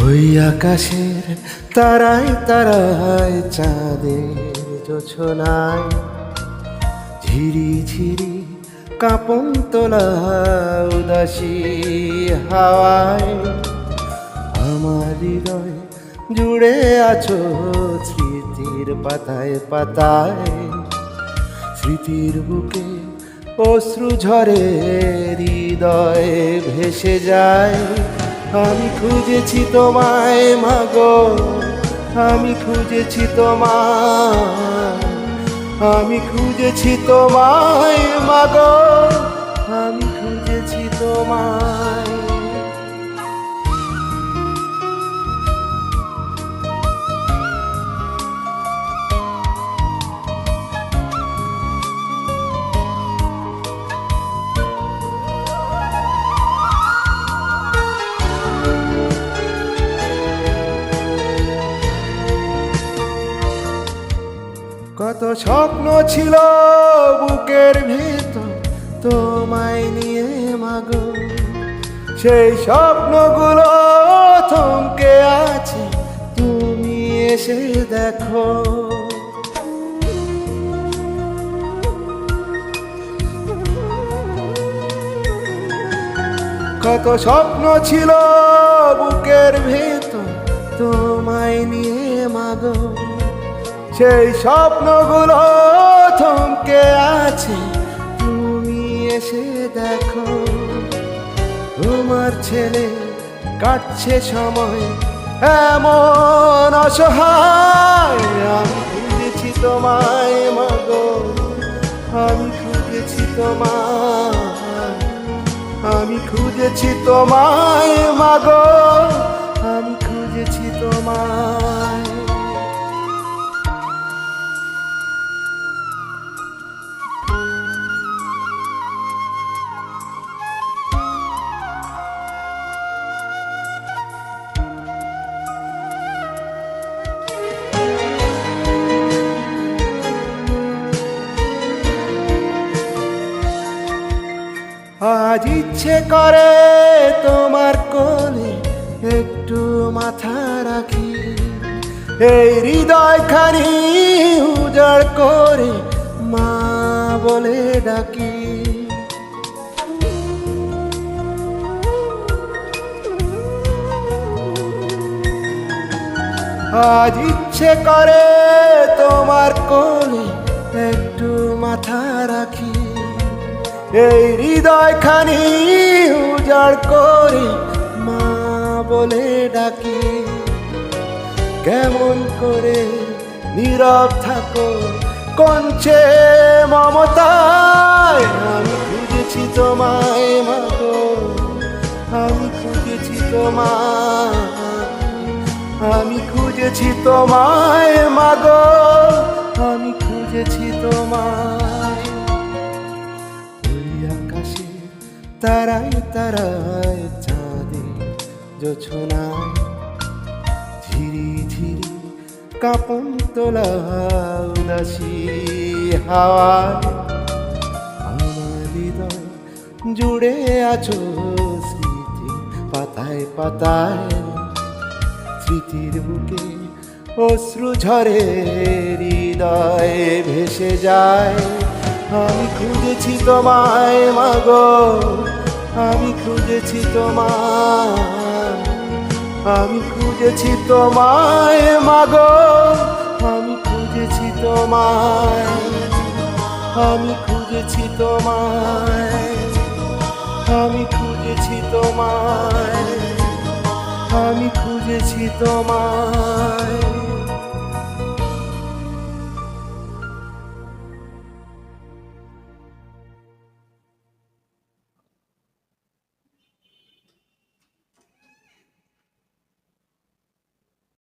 ওই আকাশের তারায় তারায় চাঁদের জোছনায় ঝিরি ঝিরি কাঁপন তোলা উদাসী হাওয়ায় আমার হৃদয় জুড়ে আছো স্মৃতির পাতায় পাতায়। স্মৃতির বুকে অশ্রু ঝরে হৃদয় ভেসে যায়। আমি খুঁজেছি তোমায় মাগো, আমি খুঁজেছি তোমায়, আমি খুঁজেছি তোমায় মাগো, আমি খুঁজেছি তোমায়। কত স্বপ্ন ছিল বুকের ভেতর তোমায় নিয়ে মাগো, সেই স্বপ্নগুলো থমকে আছে, তুমি এসে দেখো। কত স্বপ্ন ছিল বুকের ভেতর তোমায় নিয়ে মাগো, সেই স্বপ্নগুলো থমকে আছে, তুমি এসে দেখো। তোমার ছেলে কাটছে সময় এমন অসহায়। আমি খুঁজেছি তোমায় মাগো, আমি খুঁজেছি তোমায়, আমি খুঁজেছি তোমায় মাগো, আমি খুঁজেছি তোমায়। আজ ইচ্ছে করে তোমার কোলে একটু মাথা রাখি, এই হৃদয়খানি উজাড় করে মা বলে ডাকি। আজ ইচ্ছে করে তোমার কোলে একটু মাথা রাখি, এই হৃদয়খানি উজাড় করে মা বলে ডাকি। কেমন করে নীরব থাকো কঞ্চে মমতায়। আমি খুঁজেছি তোমায় মাগো, আমি খুঁজেছি তোমায়, আমি খুঁজেছি তোমায় মাগো, আমি খুঁজেছি তোমায়। তারায় তারায় চাঁদের জোছনায় ঝিরি ঝিরি কাঁপন তোলা উদাসী হাওয়ায় আমার হৃদয় জুড়ে আছো স্মৃতি পাতায় পাতায়। স্মৃতির বুকে অশ্রু ঝরে হৃদয় ভেসে যায়। আমি খুঁজেছি তোমায় মাগো, আমি খুঁজেছি তোমায়, আমি খুঁজেছি তোমায় মাগো, আমি খুঁজেছি তোমায়, আমি খুঁজেছি তোমায়, আমি খুঁজেছি তোমায়, আমি খুঁজেছি তোমায়।